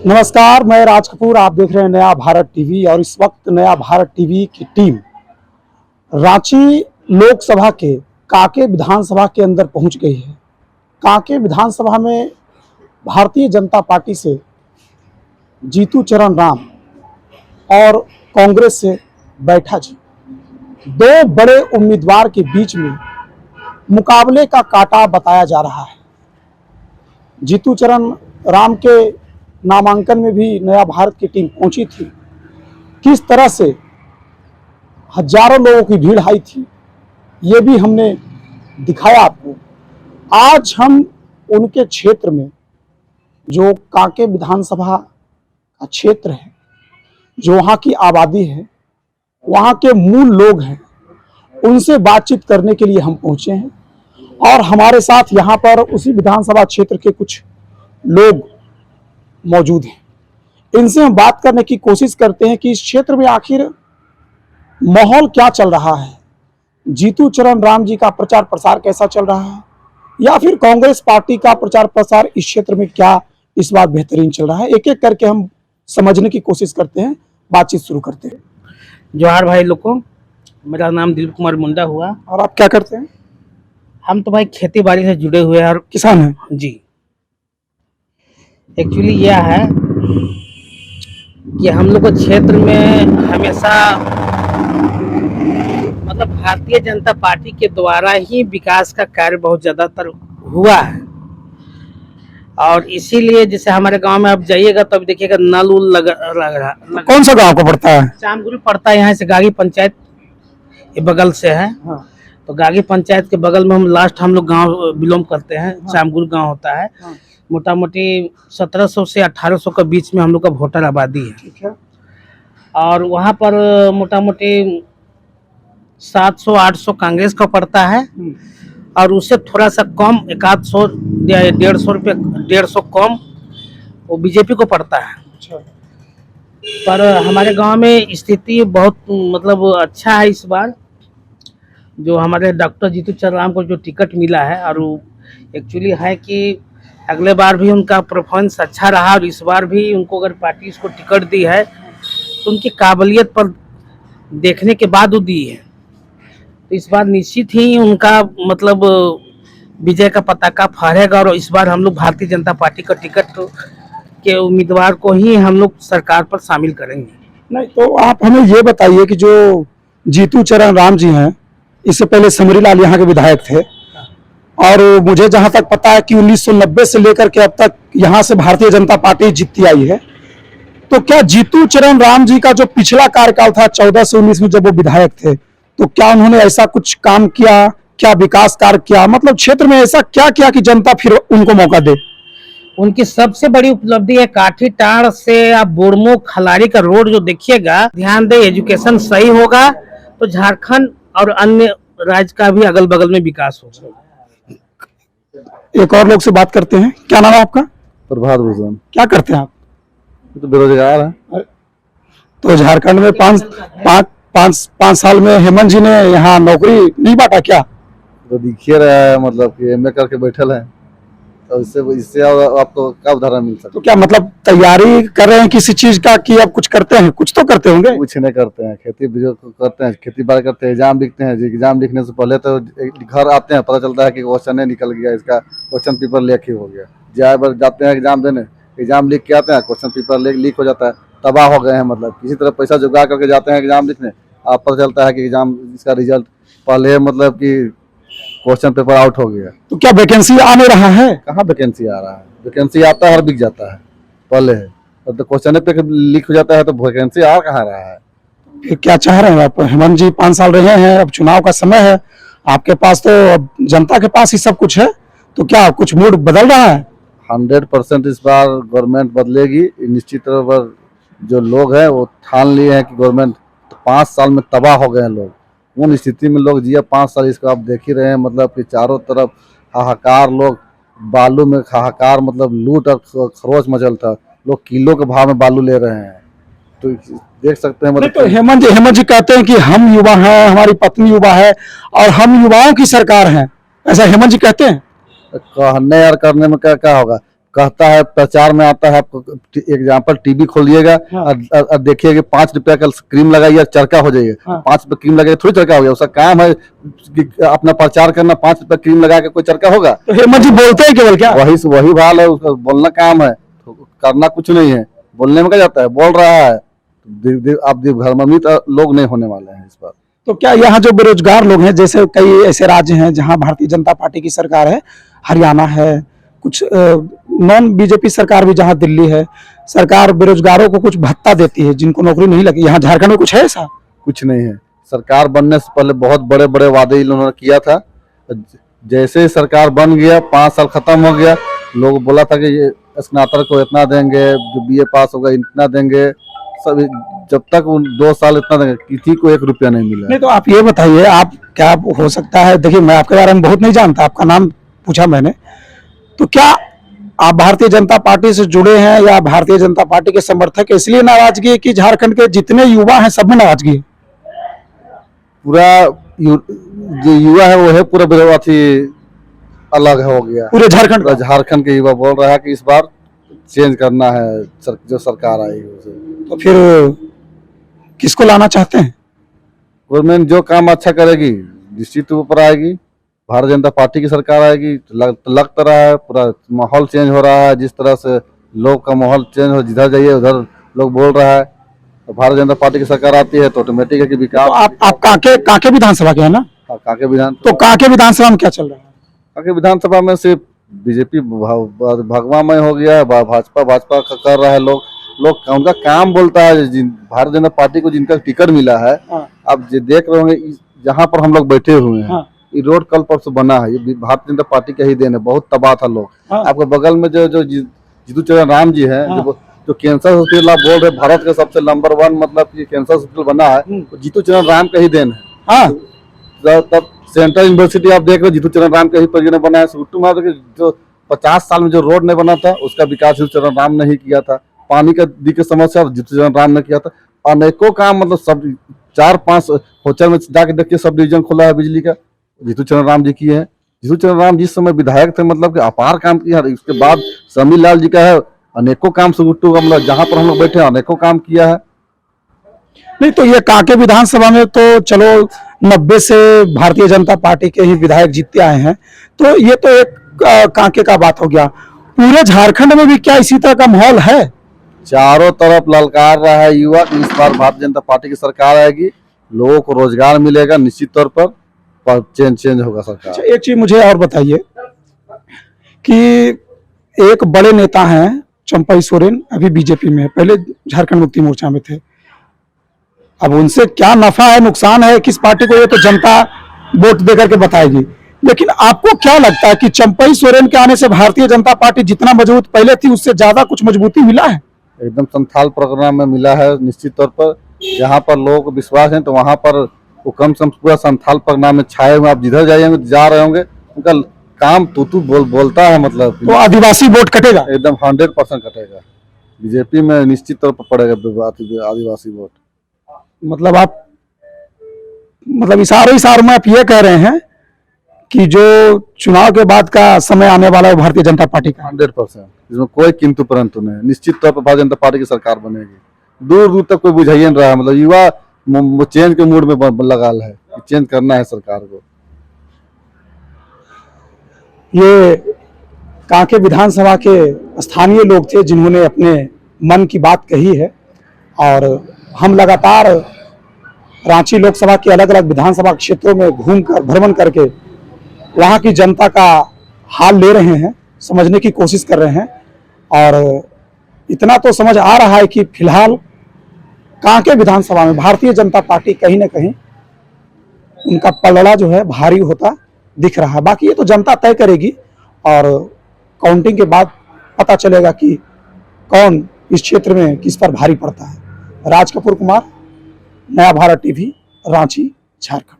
नमस्कार, मैं राज कपूर। आप देख रहे हैं नया भारत टीवी और इस वक्त नया भारत टीवी की टीम रांची लोकसभा के कांके विधानसभा के अंदर पहुंच गई है। कांके विधानसभा में भारतीय जनता पार्टी से जीतू चरण राम और कांग्रेस से बैठा जी, दो बड़े उम्मीदवार के बीच में मुकाबले का कांटा बताया जा रहा है। जीतू चरण राम के नामांकन में भी नया भारत की टीम पहुंची थी। किस तरह से हजारों लोगों की भीड़ आई थी, ये भी हमने दिखाया आपको। आज हम उनके क्षेत्र में, जो कांके विधानसभा का क्षेत्र है, जो वहाँ की आबादी है, वहाँ के मूल लोग हैं, उनसे बातचीत करने के लिए हम पहुँचे हैं। और हमारे साथ यहाँ पर उसी विधानसभा क्षेत्र के कुछ लोग मौजूद हैं। इनसे हम बात करने की कोशिश करते हैं कि इस क्षेत्र में आखिर माहौल क्या चल रहा है, जीतू चरण राम जी का प्रचार प्रसार कैसा चल रहा है, या फिर कांग्रेस पार्टी का प्रचार प्रसार इस क्षेत्र में क्या इस बार बेहतरीन चल रहा है। एक एक करके हम समझने की कोशिश करते हैं, बातचीत शुरू करते हैं। जोहार भाई लोग को, मेरा नाम दिलीप कुमार मुंडा हुआ। और आप क्या करते हैं? हम तो भाई खेती बाड़ी से जुड़े हुए हैं और किसान हैं जी। एक्चुअली यह है कि हम लोग को क्षेत्र में हमेशा मतलब भारतीय जनता पार्टी के द्वारा ही विकास का कार्य बहुत ज़्यादातर हुआ है। और इसीलिए जैसे हमारे गांव में आप जाइएगा तो अभी देखिएगा नल उल लग रहा। कौन सा गांव को पड़ता है? चामगुल पड़ता है, यहाँ से गागी पंचायत के बगल से है। हाँ। तो गागी पंचायत के बगल में हम लोग गांव बिलोंग करते हैं। हाँ। चामगुल गांव होता है। हाँ। मोटा मोटी 1700 से 1800 के बीच में हम लोग का वोटर आबादी है। ठीक है। और वहाँ पर मोटा मोटी 700-800 कांग्रेस का पड़ता है और उससे थोड़ा सा कम 150 कम वो बीजेपी को पड़ता है। अच्छा। पर हमारे गांव में स्थिति बहुत मतलब अच्छा है। इस बार जो हमारे डॉक्टर जीतू चरण राम को जो टिकट मिला है, और वो एक्चुअली है कि अगले बार भी उनका परफॉर्मेंस अच्छा रहा और इस बार भी उनको अगर पार्टी इसको टिकट दी है तो उनकी काबिलियत पर देखने के बाद वो दी है। तो इस बार निश्चित ही उनका मतलब विजय का पताका फहरेगा और इस बार हम लोग भारतीय जनता पार्टी का टिकट के उम्मीदवार को ही हम लोग सरकार पर शामिल करेंगे। नहीं तो आप हमें ये बताइए कि जो जीतू चरण राम जी हैं, इससे पहले समरीलाल यहाँ के विधायक थे और मुझे जहां तक पता है कि 1990 से लेकर के अब तक यहाँ से भारतीय जनता पार्टी जीतती आई है। तो क्या जीतू चरण राम जी का जो पिछला कार्यकाल था 14 से 19 में, जब वो विधायक थे, तो क्या उन्होंने ऐसा कुछ काम किया, क्या विकास कार्य किया, मतलब क्षेत्र में ऐसा क्या किया कि जनता फिर उनको मौका दे? उनकी सबसे बड़ी उपलब्धि है काठीटाड़ से आप बुरमू खलारी का रोड जो देखिएगा, ध्यान दे, एजुकेशन सही होगा तो झारखंड और अन्य राज्य का भी अगल बगल में विकास होगा। एक और लोग से बात करते हैं। क्या नाम है आपका? प्रभात भूषण। क्या करते हैं आप? तो बेरोजगार है। तो झारखंड में पाँच साल में हेमंत जी ने यहाँ नौकरी नहीं बांटा क्या? तो दिखिए रहा है, मतलब कि एमए करके बैठल है, तो इससे आपको क्या उदाहरण मिल सकता है? तो क्या मतलब तैयारी कर रहे हैं किसी चीज का कि अब कुछ करते हैं? कुछ तो करते होंगे। कुछ नहीं करते हैं, खेती करते हैं, खेती बाड़ी करते हैं, एग्जाम लिखते हैं। एग्जाम लिखने से पहले तो घर आते हैं, पता चलता है कि क्वेश्चन नहीं निकल गया, इसका क्वेश्चन पेपर लीक हो गया। जाते हैं एग्जाम देने, एग्जाम लिख के आते हैं, क्वेश्चन पेपर लीक हो जाता है, तबाह हो गए हैं। मतलब किसी तरह पैसा जुगाड़ करके जाते हैं एग्जाम लिखने, आप पता चलता है कि एग्जाम इसका रिजल्ट पहले मतलब कि क्वेश्चन पेपर आउट हो गया। तो क्या वैकेंसी आ नहीं रहा है? कहाँ वैकेंसी आ रहा है? वैकेंसी आता है और बिक जाता है पहले है, तो क्वेश्चन पे लीक हो जाता है, तो वैकेंसी आ कहाँ रहा है? फिर क्या चाह रहे हैं आप? हेमंत जी 5 साल रहे हैं, अब चुनाव का समय है, आपके पास तो अब जनता के पास ही सब कुछ है, तो क्या कुछ मूड बदल रहा है? 100% इस बार गवर्नमेंट बदलेगी निश्चित तौर पर। जो लोग हैं वो ठान लिए हैं कि गवर्नमेंट, 5 साल में तबाह हो गए हैं लोग, उन स्थिति में लोग जिया 5 साल। इसको आप देख ही रहे हैं, मतलब कि चारों तरफ हाहाकार, लोग बालू में हाहाकार, मतलब लूट और खरोच मचल था। लोग किलो के भाव में बालू ले रहे हैं, तो देख सकते हैं। मतलब तो हेमंत जी कहते हैं कि हम युवा हैं, हमारी पत्नी युवा है और हम युवाओं की सरकार है, ऐसा हेमंत जी कहते हैं। कहने और करने में क्या क्या होगा? कहता है, प्रचार में आता है, आपको एग्जाम्पल टीवी खोलिएगा हाँ। और देखिएगा 5 रुपया का क्रीम लगाइए चरका हो जाएगा। हाँ। 5 रुपये क्रीम लगाइए थोड़ी चरका हो गया, उसका काम है कि अपना प्रचार करना। 5 रुपया क्रीम लगा के कोई चरका होगा? तो हेमंत जी बोलते हैं केवल क्या? वही भाल है, उसका बोलना काम है, तो करना कुछ नहीं है। बोलने में क्या जाता है, बोल रहा है। आप भ्रमित लोग नहीं होने वाले हैं इस पर। तो क्या यहाँ जो बेरोजगार लोग हैं, जैसे कई ऐसे राज्य हैं जहाँ भारतीय जनता पार्टी की सरकार है, हरियाणा है, कुछ नॉन बीजेपी सरकार भी जहाँ दिल्ली है, सरकार बेरोजगारों को कुछ भत्ता देती है जिनको नौकरी नहीं लगी, यहाँ झारखंड में कुछ है ऐसा? कुछ नहीं है। सरकार बनने से पहले बहुत बड़े बड़े वादे इन्होंने किया था। जैसे ही सरकार बन गया, 5 साल खत्म हो गया, लोग बोला था कि ये स्नातक को इतना देंगे, जो बीए पास होगा इतना देंगे, सब जब तक 2 साल इतना देंगे, किसी को 1 रुपया नहीं मिला। नहीं तो आप ये बताइए, आप क्या हो सकता है, देखिए मैं आपके बारे में बहुत नहीं जानता, आपका नाम पूछा मैंने, तो क्या आप भारतीय जनता पार्टी से जुड़े हैं या भारतीय जनता पार्टी के समर्थक है, इसलिए नाराजगी है कि झारखंड के जितने युवा हैं सब में नाराजगी है? पूरा जो युवा है वो है पूरा विरोधी अलग हो गया। पूरे झारखंड का? झारखंड के युवा बोल रहा है कि इस बार चेंज करना है, जो सरकार आई उसे। तो फिर किसको लाना चाहते हैं? गवर्नमेंट जो काम अच्छा करेगी निश्चित ऊपर आएगी, भारतीय जनता पार्टी की सरकार आएगी। लग तो रहा है पूरा माहौल चेंज हो रहा है, जिस तरह से लोग का माहौल चेंज हो, जिधर जाइए उधर लोग बोल रहा है। तो भारतीय जनता पार्टी की सरकार आती है तो ऑटोमेटिक है कि विकास। तो आप कांके विधानसभा के है ना? कांके विधान, तो कांके विधानसभा में क्या चल रहा है? कांके विधानसभा में सिर्फ बीजेपी भगवामय हो गया है, भाजपा कर रहा है। लोग उनका काम बोलता है। भारतीय जनता पार्टी को जिनका टिकट मिला है, हाँ। आप देख रहे होंगे जहाँ पर हम लोग बैठे हुए हैं, हाँ। ये रोड कल परसों बना है, ये भारतीय जनता पार्टी का ही देन है। बहुत तबाह था लोग। हाँ। आपके बगल में जो जीतू चरण राम जी है, हाँ। जो कैंसर हॉस्पिटल आप बोल रहे भारत का सबसे नंबर 1 मतलब कि कैंसर हॉस्पिटल बना है, तो जीतू चरण राम का ही देन है। हाँ। तब सेंट्रल यूनिवर्सिटी आप देख रहे हो, जीतू चरण राम का ही परियोजना बनाया। सुट्टू मार जो 50 साल में जो रोड नहीं बना था, उसका विकास जीतू चरण राम ने ही किया था। पानी का दिक्कत समस्या जीतू चरण राम ने किया था। अनेकों काम, मतलब सब 4-5 होटल में जाके देखिए, सब डिवीजन खोला है बिजली का, जीतू चरण राम जी की है। जीतू चरण राम जिस समय विधायक थे, मतलब कि अपार काम किया। उसके बाद समीर लाल जी का है, अनेकों काम सुगुट्टू का, मतलब जहाँ पर हम लोग बैठे हैं अनेकों काम किया है। नहीं तो ये कांके विधानसभा में तो चलो 90 से भारतीय जनता पार्टी के ही विधायक जीतते आए हैं, तो ये तो एक कांके का बात हो गया। पूरे झारखंड में भी क्या इसी तरह का माहौल है? चारों तरफ ललकार रहा है युवा कि इस बार भारतीय जनता पार्टी की सरकार आएगी, लोगों को रोजगार मिलेगा, निश्चित तौर पर चेंज होगा सरकार। अच्छा, एक चीज मुझे और बताइए कि एक बड़े नेता हैं चंपई सोरेन, अभी बीजेपी में, पहले झारखंड मुक्ति मोर्चा में थे। अब उनसे क्या नफा है नुकसान है किस पार्टी को, ये तो जनता वोट देकर के बताएगी। लेकिन आपको क्या लगता है कि चंपई सोरेन के आने से भारतीय जनता पार्टी जितना मजबूत पहले थी उससे ज्यादा कुछ मजबूती मिला है? एकदम संथाल प्रोग्राम में मिला है निश्चित तौर पर। जहाँ पर लोगों को विश्वास है, तो वहाँ पर वो कम से कम पूरा संथाल प्रोग्राम में छाए हुए। आप जिधर जाइएंगे जा रहे होंगे, उनका काम तू बोलता है। मतलब तो आदिवासी वोट कटेगा? एकदम 100% कटेगा। बीजेपी में निश्चित तौर पर पड़ेगा आदिवासी वोट। मतलब इशारों में आप ये कह रहे हैं कि जो चुनाव के बाद का समय आने वाला है भारतीय जनता पार्टी का 100%, इसमें कोई किंतु परंतु नहीं। निश्चित तौर पर भारतीय जनता पार्टी की सरकार बनेगी। दूर दूर तक कोई बुझाइए नहीं रहा है, मतलब युवा चेंज के मूड में लगा है कि चेंज करना है सरकार को। ये कांके विधानसभा के स्थानीय लोग थे जिन्होंने अपने मन की बात कही है, और हम लगातार रांची लोकसभा के अलग अलग विधानसभा क्षेत्रों में घूमकर भ्रमण करके वहाँ की जनता का हाल ले रहे हैं, समझने की कोशिश कर रहे हैं। और इतना तो समझ आ रहा है कि फिलहाल कांके विधानसभा में भारतीय जनता पार्टी कहीं ना कहीं उनका पलड़ा जो है भारी होता दिख रहा है। बाकी ये तो जनता तय करेगी, और काउंटिंग के बाद पता चलेगा कि कौन इस क्षेत्र में किस पर भारी पड़ता है। राज कपूर कुमार, नया भारत टीवी, रांची, झारखंड।